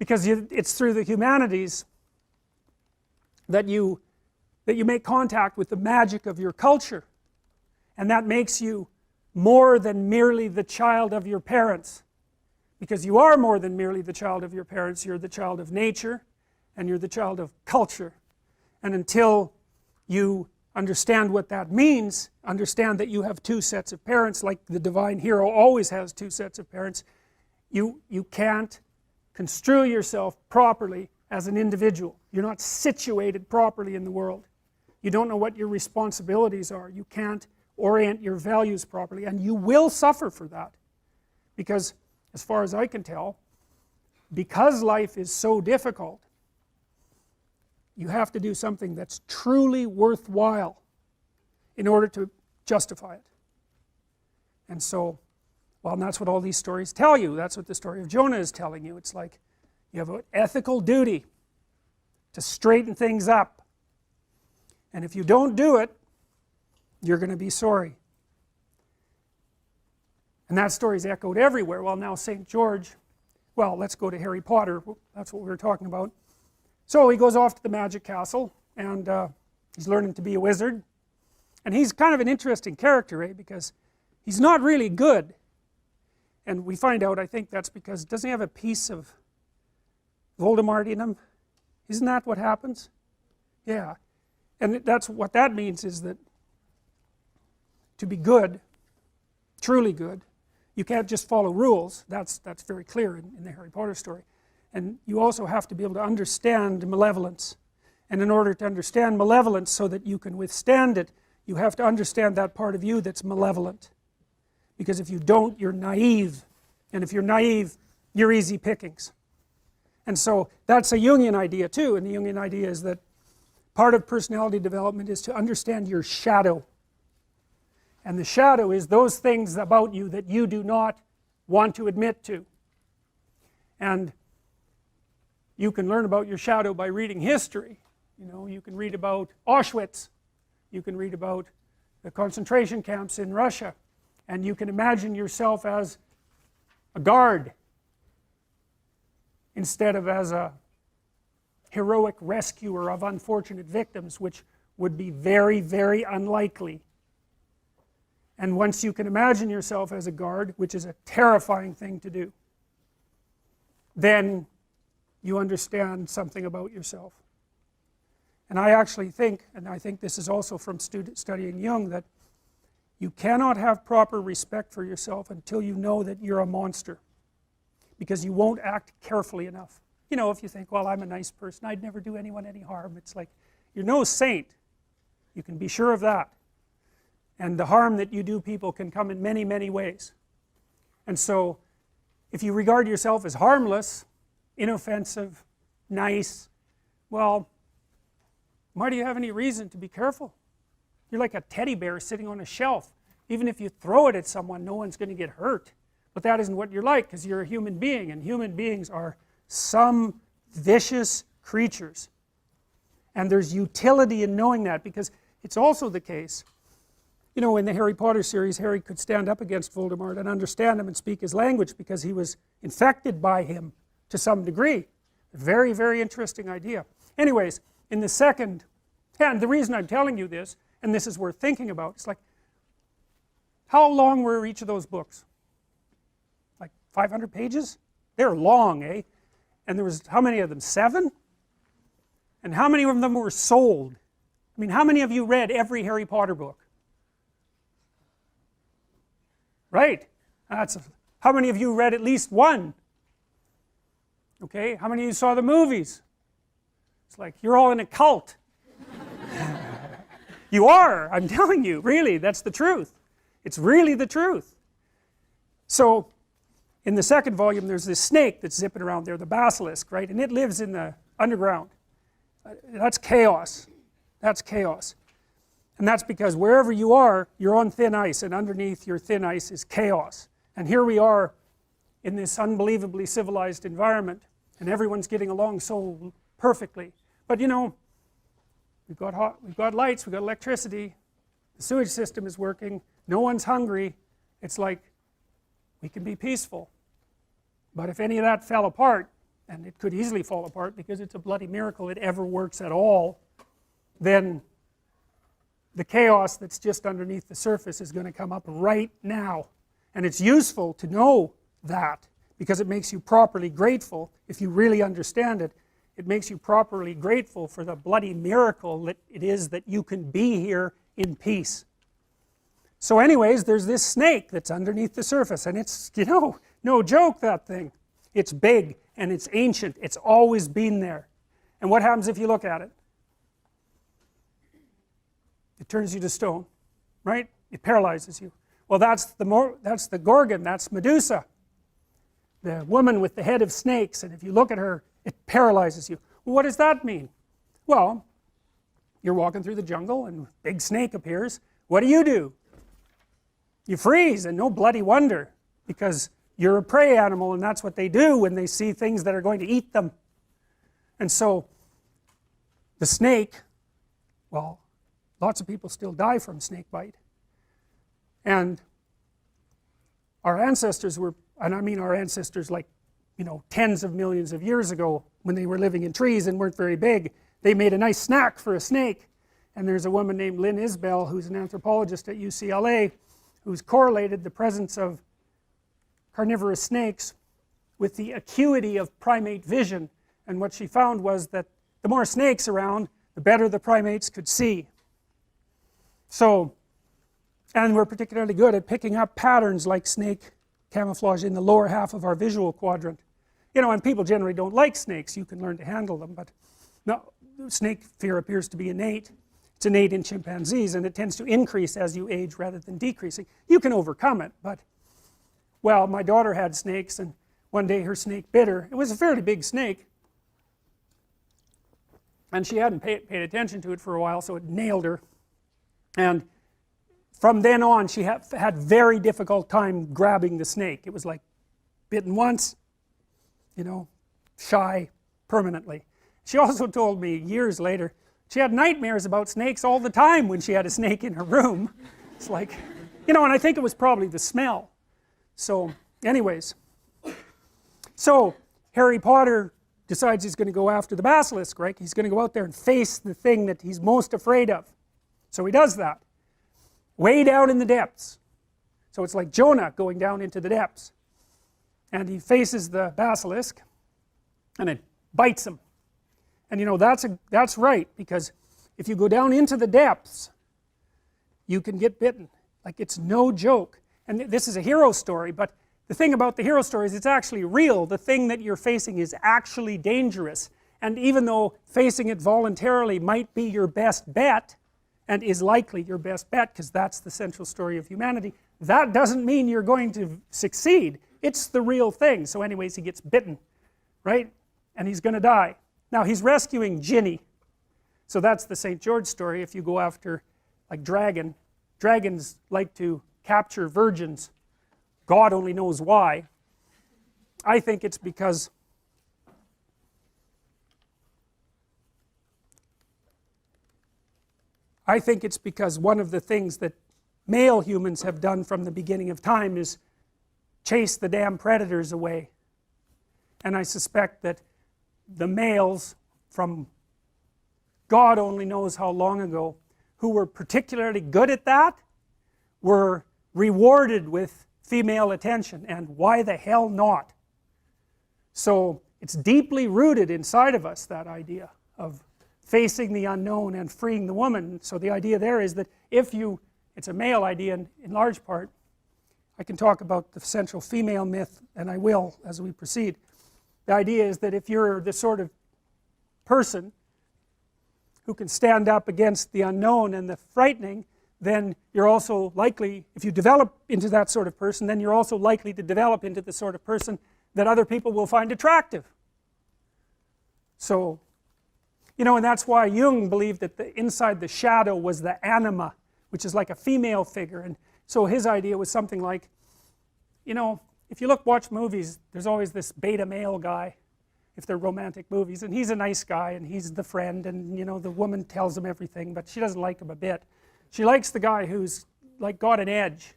because it's through the humanities that you make contact with the magic of your culture, and that makes you more than merely the child of your parents, because you are more than merely the child of your parents. You're the child of nature, and you're the child of culture. And until you understand what that means, understand that you have two sets of parents, like the divine hero always has two sets of parents, you can't construe yourself properly as an individual. You're not situated properly in the world. You don't know what your responsibilities are. You can't orient your values properly, and you will suffer for that, because as far as I can tell, because life is so difficult, you have to do something that's truly worthwhile in order to justify it. And so, well, and that's what all these stories tell you. That's what the story of Jonah is telling you. It's like you have an ethical duty to straighten things up, and if you don't do it, you're going to be sorry. And that story is echoed everywhere. Well, now St. George, well, let's go to Harry Potter. That's what we were talking about. So he goes off to the magic castle, and he's learning to be a wizard. And he's kind of an interesting character, because he's not really good. And we find out, I think that's because, doesn't he have a piece of Voldemort in him? Isn't that what happens? Yeah. And that's what that means, is that to be good, truly good, you can't just follow rules. That's very clear in the Harry Potter story. And you also have to be able to understand malevolence. And in order to understand malevolence so that you can withstand it, you have to understand that part of you that's malevolent. Because if you don't, you're naive. And if you're naive, you're easy pickings. And so that's a Jungian idea too. And the Jungian idea is that part of personality development is to understand your shadow. And the shadow is those things about you that you do not want to admit to. And you can learn about your shadow by reading history. You know, you can read about Auschwitz. You can read about the concentration camps in Russia. And you can imagine yourself as a guard instead of as a heroic rescuer of unfortunate victims, which would be very, very unlikely. And once you can imagine yourself as a guard, which is a terrifying thing to do, then you understand something about yourself. And I actually think, and I think this is also from studying Jung, that you cannot have proper respect for yourself until you know that you're a monster, because you won't act carefully enough. You know, if you think, well, I'm a nice person, I'd never do anyone any harm, it's like, you're no saint. You can be sure of that. And the harm that you do people can come in many, many ways. And so, if you regard yourself as harmless, inoffensive, nice, well, why do you have any reason to be careful? You're like a teddy bear sitting on a shelf. Even if you throw it at someone, no one's going to get hurt. But that isn't what you're like, because you're a human being, and human beings are some vicious creatures. And there's utility in knowing that, because it's also the case, you know, in the Harry Potter series, Harry could stand up against Voldemort and understand him and speak his language because he was infected by him to some degree. A very, very interesting idea. Anyways, in the second, and the reason I'm telling you this, and this is worth thinking about, it's like, how long were each of those books? Like 500 pages? They're long, eh? And there was, how many of them? 7? And how many of them were sold? I mean, how many of you read every Harry Potter book? Right? How many of you read at least one? Okay, how many of you saw the movies? It's like, you're all in a cult. You are, I'm telling you, really, that's the truth. It's really the truth. So, in the second volume, there's this snake that's zipping around there, the basilisk, right? And it lives in the underground. That's chaos. That's chaos. And that's because wherever you are, you're on thin ice, and underneath your thin ice is chaos. And here we are in this unbelievably civilized environment, and everyone's getting along so perfectly. But you know, we've got lights, we've got electricity, the sewage system is working, no one's hungry. It's like, we can be peaceful. But if any of that fell apart, and it could easily fall apart because it's a bloody miracle it ever works at all, then the chaos that's just underneath the surface is going to come up right now. And it's useful to know that, because it makes you properly grateful. If you really understand it, it makes you properly grateful for the bloody miracle that it is that you can be here in peace. So anyways, there's this snake that's underneath the surface, and it's, you know, no joke, that thing. It's big, and it's ancient. It's always been there. And what happens if you look at it? It turns you to stone, right? It paralyzes you. Well, that's the Gorgon, that's Medusa, the woman with the head of snakes, and if you look at her, it paralyzes you. Well, what does that mean? Well, you're walking through the jungle, and a big snake appears. What do? You freeze, and no bloody wonder, because you're a prey animal, and that's what they do when they see things that are going to eat them. And so, the snake, well, lots of people still die from snake bite. And our ancestors were, and I mean our ancestors like, you know, tens of millions of years ago, when they were living in trees and weren't very big, they made a nice snack for a snake. And there's a woman named Lynn Isbell, who's an anthropologist at UCLA, who's correlated the presence of carnivorous snakes with the acuity of primate vision. And what she found was that the more snakes around, the better the primates could see. So, and we're particularly good at picking up patterns like snake camouflage in the lower half of our visual quadrant. You know, and people generally don't like snakes. You can learn to handle them, but no, snake fear appears to be innate. It's innate in chimpanzees, and it tends to increase as you age rather than decreasing. You can overcome it, but, well, my daughter had snakes, and one day her snake bit her. It was a fairly big snake, and she hadn't paid attention to it for a while, so it nailed her. And from then on, she had very difficult time grabbing the snake. It was like bitten once, you know, shy permanently. She also told me years later, she had nightmares about snakes all the time when she had a snake in her room. It's like, you know, and I think it was probably the smell. So, anyways. So, Harry Potter decides he's going to go after the basilisk, right? He's going to go out there and face the thing that he's most afraid of. So he does that. Way down in the depths. So it's like Jonah going down into the depths. And he faces the basilisk, and it bites him. And you know, that's right, because if you go down into the depths, you can get bitten. Like, it's no joke. And this is a hero story, but the thing about the hero story is it's actually real. The thing that you're facing is actually dangerous. And even though facing it voluntarily might be your best bet, and is likely your best bet, because that's the central story of humanity, that doesn't mean you're going to succeed. It's the real thing. So anyways, he gets bitten, right? And he's going to die. Now, he's rescuing Ginny. So that's the St. George story. If you go after, like, dragons like to capture virgins. God only knows why. I think it's because one of the things that male humans have done from the beginning of time is chase the damn predators away. And I suspect that the males from God only knows how long ago, who were particularly good at that, were rewarded with female attention, and why the hell not? So it's deeply rooted inside of us, that idea of facing the unknown and freeing the woman. So the idea there is that if you, it's a male idea in large part. I can talk about the central female myth, and I will as we proceed. The idea is that if you're the sort of person who can stand up against the unknown and the frightening, then you're also likely, if you develop into that sort of person, then you're also likely to develop into the sort of person that other people will find attractive. So, you know, and that's why Jung believed that inside the shadow was the anima, which is like a female figure. And so his idea was something like, you know, if you watch movies, there's always this beta male guy, if they're romantic movies, and he's a nice guy, and he's the friend, and you know, the woman tells him everything, but she doesn't like him a bit. She likes the guy who's like got an edge,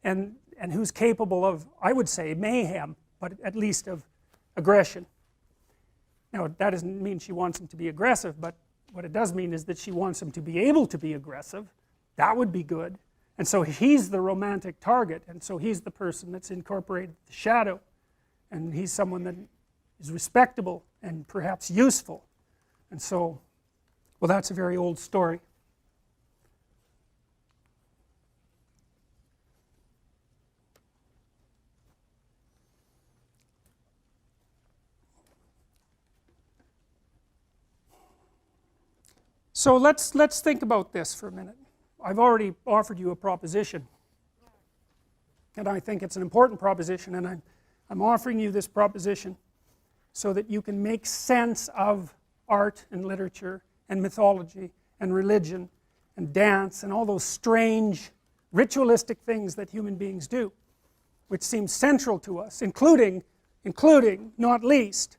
and who's capable of, I would say, mayhem, but at least of aggression. Now that doesn't mean she wants him to be aggressive, but what it does mean is that she wants him to be able to be aggressive. That would be good. And so he's the romantic target, and so he's the person that's incorporated the shadow, and he's someone that is respectable and perhaps useful. And so, well, that's a very old story. So let's think about this for a minute. I've already offered you a proposition, and I think it's an important proposition, and I'm offering you this proposition so that you can make sense of art and literature and mythology and religion and dance and all those strange ritualistic things that human beings do, which seem central to us, including, not least,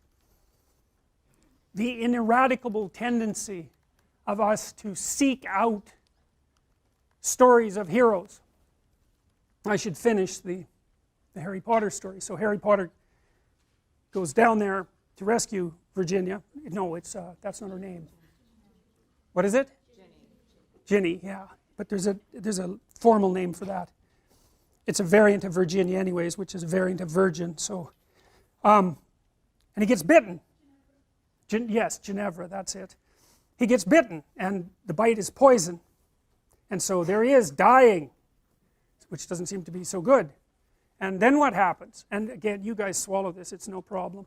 the ineradicable tendency of us to seek out stories of heroes. I should finish the Harry Potter story. So Harry Potter goes down there to rescue Virginia. No, it's that's not her name. What is it? Ginny, yeah. But there's a formal name for that. It's a variant of Virginia anyways, which is a variant of virgin. So, and he gets bitten. Yes, Ginevra, that's it. He gets bitten, and the bite is poison. And so there he is, dying, which doesn't seem to be so good. And then what happens? And again, you guys swallow this, it's no problem.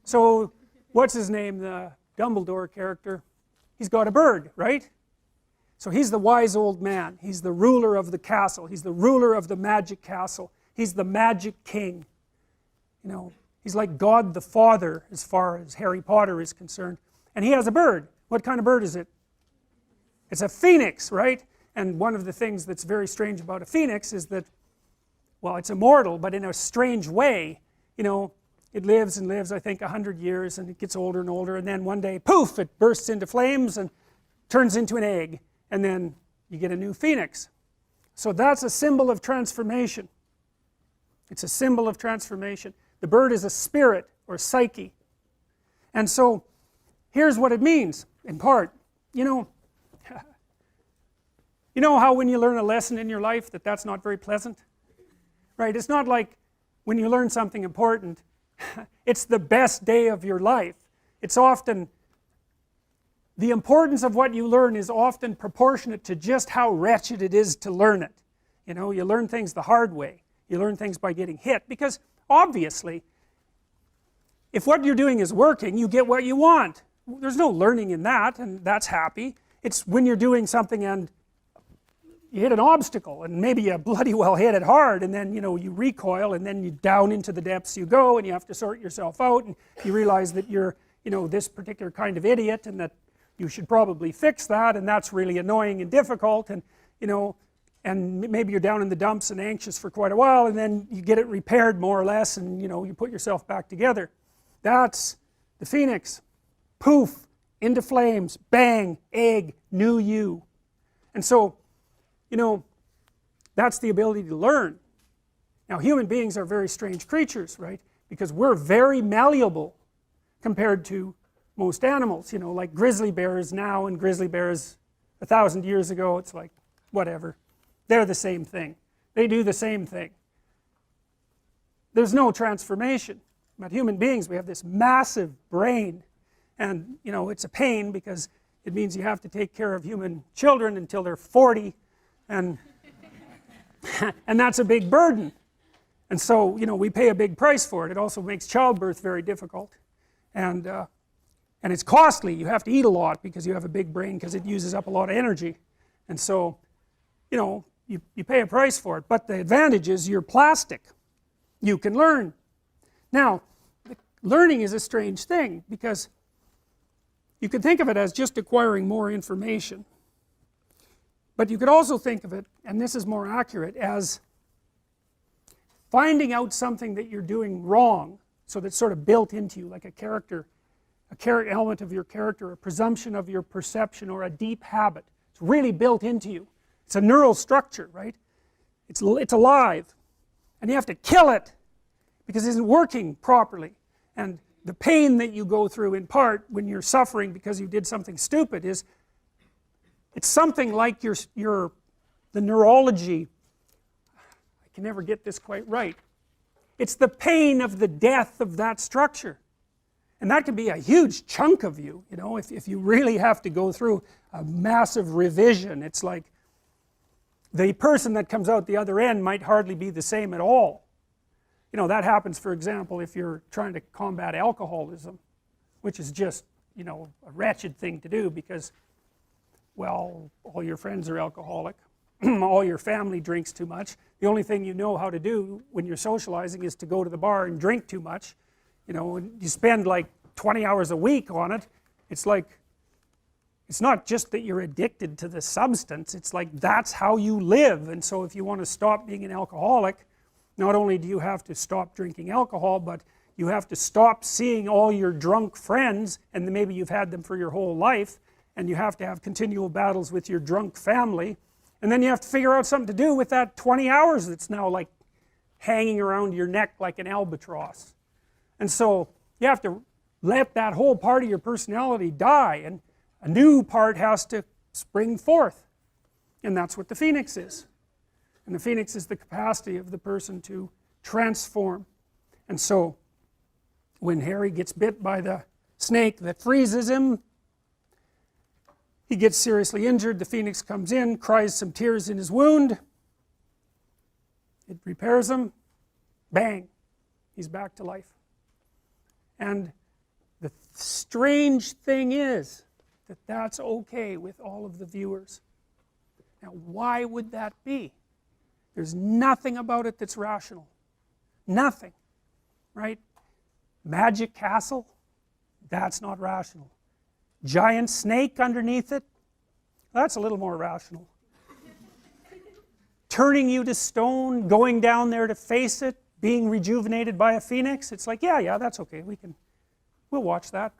So, what's his name, the Dumbledore character? He's got a bird, right? So he's the wise old man. He's the ruler of the castle. He's the ruler of the magic castle. He's the magic king. You know, he's like God the Father as far as Harry Potter is concerned. And he has a bird. What kind of bird is it? It's a phoenix, right? And one of the things that's very strange about a phoenix is that, well, it's immortal, but in a strange way, you know, it lives and lives, I think, 100 years, and it gets older and older, and then one day, poof, it bursts into flames and turns into an egg, and then you get a new phoenix. So that's a symbol of transformation. It's a symbol of transformation. The bird is a spirit or psyche. And so here's what it means, in part. You know how when you learn a lesson in your life that's not very pleasant? Right? It's not like when you learn something important, it's the best day of your life. It's often, the importance of what you learn is often proportionate to just how wretched it is to learn it. You know, you learn things the hard way. You learn things by getting hit, because obviously, if what you're doing is working, you get what you want. There's no learning in that, and that's happy. It's when you're doing something and you hit an obstacle, and maybe you bloody well hit it hard, and then, you know, you recoil, and then you down into the depths you go, and you have to sort yourself out, and you realize that you're, you know, this particular kind of idiot, and that you should probably fix that, and that's really annoying and difficult, and, you know, and maybe you're down in the dumps and anxious for quite a while, and then you get it repaired more or less, and, you know, you put yourself back together. That's the phoenix. Poof, into flames, bang, egg, new you. And so, you know, that's the ability to learn. Now, human beings are very strange creatures, right? Because we're very malleable compared to most animals, you know, like grizzly bears now and grizzly bears 1,000 years ago. It's like, whatever. They're the same thing. They do the same thing. There's no transformation. But human beings, we have this massive brain, and, you know, it's a pain because it means you have to take care of human children until they're 40, and and that's a big burden. And so, you know, we pay a big price for it. It also makes childbirth very difficult, and it's costly. You have to eat a lot because you have a big brain, because it uses up a lot of energy. And so, you know, you pay a price for it. But the advantage is you're plastic. You can learn. Now, learning is a strange thing, because you could think of it as just acquiring more information. But you could also think of it, and this is more accurate, as finding out something that you're doing wrong, so that's sort of built into you, like a character element of your character, a presumption of your perception, or a deep habit. It's really built into you. It's a neural structure, right? It's alive. And you have to kill it because it isn't working properly. And the pain that you go through in part when you're suffering because you did something stupid is, it's something like the neurology, I can never get this quite right, it's the pain of the death of that structure. And that can be a huge chunk of you, you know, if you really have to go through a massive revision. It's like the person that comes out the other end might hardly be the same at all. You know, that happens, for example, if you're trying to combat alcoholism, which is just, you know, a wretched thing to do because, well, all your friends are alcoholic, all your family drinks too much. The only thing you know how to do when you're socializing is to go to the bar and drink too much. You know, and you spend like 20 hours a week on it. It's like, it's not just that you're addicted to the substance, it's like that's how you live. And so if you want to stop being an alcoholic, not only do you have to stop drinking alcohol, but you have to stop seeing all your drunk friends, and maybe you've had them for your whole life, and you have to have continual battles with your drunk family, and then you have to figure out something to do with that 20 hours that's now like hanging around your neck like an albatross. And so you have to let that whole part of your personality die, and a new part has to spring forth. And that's what the phoenix is. And the phoenix is the capacity of the person to transform. And so when Harry gets bit by the snake that freezes him, he gets seriously injured, the phoenix comes in, cries some tears in his wound, it repairs him, bang, he's back to life. And the strange thing is that that's okay with all of the viewers. Now, why would that be? There's nothing about it that's rational. Nothing. Right? Magic castle? That's not rational. Giant snake underneath it? That's a little more rational. Turning you to stone, going down there to face it, being rejuvenated by a phoenix? It's like, yeah, that's okay. We'll watch that.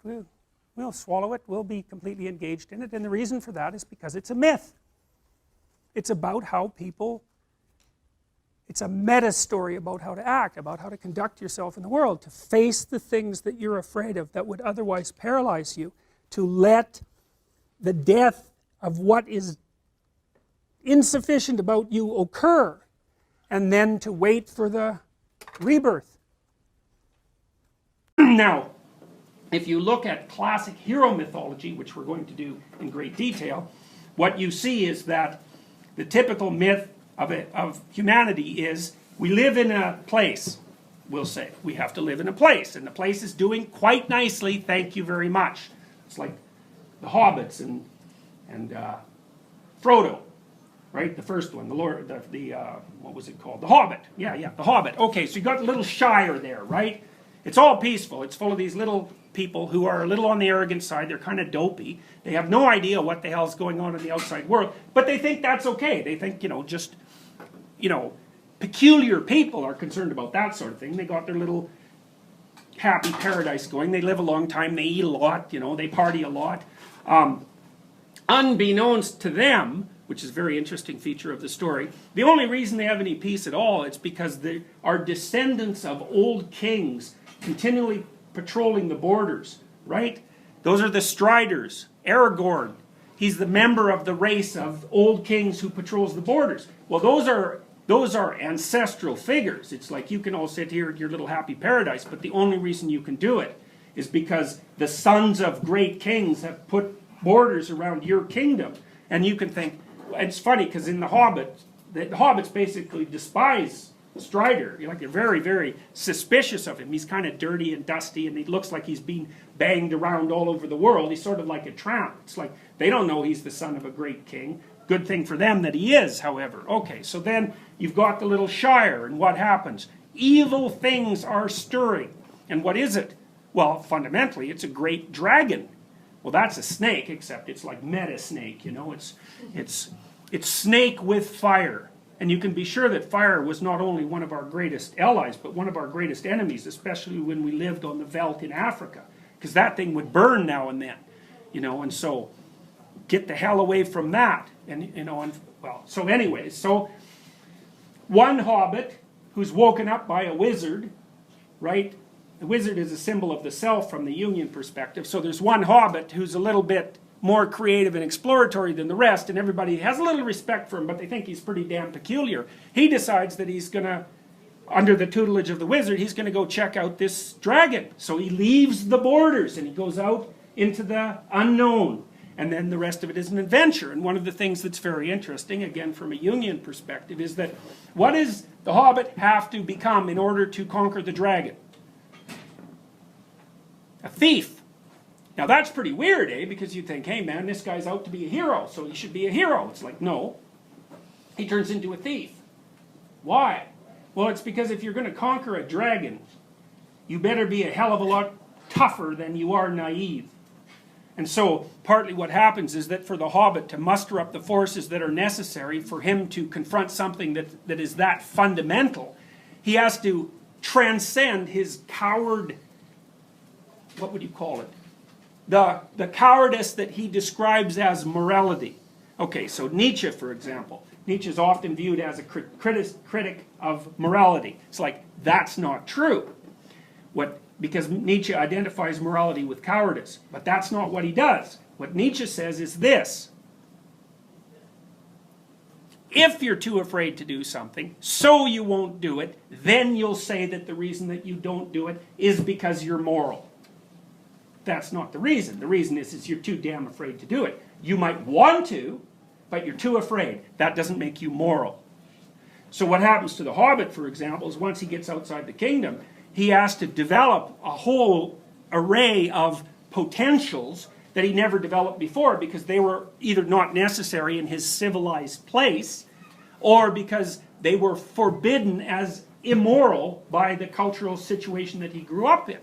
We'll swallow it. We'll be completely engaged in it. And the reason for that is because it's a myth. It's about how people, it's a meta story about how to act, about how to conduct yourself in the world, to face the things that you're afraid of that would otherwise paralyze you, to let the death of what is insufficient about you occur, and then to wait for the rebirth. Now, if you look at classic hero mythology, which we're going to do in great detail, what you see is that the typical myth of humanity is we live in a place, we'll say. We have to live in a place, and the place is doing quite nicely, thank you very much. It's like the hobbits and Frodo, right? The first one, what was it called? The Hobbit. Yeah, the Hobbit. Okay, so you got the little shire there, right? It's all peaceful. It's full of these little people who are a little on the arrogant side. They're kind of dopey. They have no idea what the hell's going on in the outside world, but they think that's okay. They think, peculiar people are concerned about that sort of thing. They got their little happy paradise going. They live a long time. They eat a lot. They party a lot. Unbeknownst to them, which is a very interesting feature of the story, the only reason they have any peace at all is because they are descendants of old kings continually patrolling the borders, right? Those are the Striders. Aragorn, he's the member of the race of old kings who patrols the borders. Well, those are ancestral figures. It's like you can all sit here at your little happy paradise, but the only reason you can do it is because the sons of great kings have put borders around your kingdom. And you can think, it's funny because in the Hobbits basically despise Strider. They're very, very suspicious of him. He's kind of dirty and dusty, and he looks like he's being banged around all over the world. He's sort of like a tramp. It's like they don't know he's the son of a great king. Good thing for them that he is, however. Okay, so then you've got the little shire, and what happens? Evil things are stirring. And what is it? Well, fundamentally, it's a great dragon. Well, that's a snake, except it's like meta snake, It's snake with fire. And you can be sure that fire was not only one of our greatest allies, but one of our greatest enemies, especially when we lived on the veldt in Africa. Because that thing would burn now and then, and so get the hell away from that. So anyways, so one hobbit who's woken up by a wizard, right, The wizard is a symbol of the self from the Jungian perspective. So there's one hobbit who's a little bit more creative and exploratory than the rest, and everybody has a little respect for him, but they think he's pretty damn peculiar. He decides that he's gonna, under the tutelage of the wizard, he's gonna go check out this dragon. So he leaves the borders and he goes out into the unknown. And then the rest of it is an adventure. And one of the things that's very interesting, again from a Jungian perspective, is that what does the hobbit have to become in order to conquer the dragon? A thief. Now that's pretty weird, eh? Because you think, hey man, this guy's out to be a hero, so he should be a hero. It's like, no. He turns into a thief. Why? Well, it's because if you're going to conquer a dragon, you better be a hell of a lot tougher than you are naive. And so, partly what happens is that for the hobbit to muster up the forces that are necessary for him to confront something that is that fundamental, he has to transcend his coward, what would you call it? The cowardice that he describes as morality. Okay, so Nietzsche, for example. Nietzsche is often viewed as a critic of morality. It's like, that's not true. Because Nietzsche identifies morality with cowardice. But that's not what he does. What Nietzsche says is this. If you're too afraid to do something, so you won't do it, then you'll say that the reason that you don't do it is because you're moral. That's not the reason. The reason is you're too damn afraid to do it. You might want to, but you're too afraid. That doesn't make you moral. So what happens to the hobbit, for example, is once he gets outside the kingdom, he has to develop a whole array of potentials that he never developed before because they were either not necessary in his civilized place or because they were forbidden as immoral by the cultural situation that he grew up in.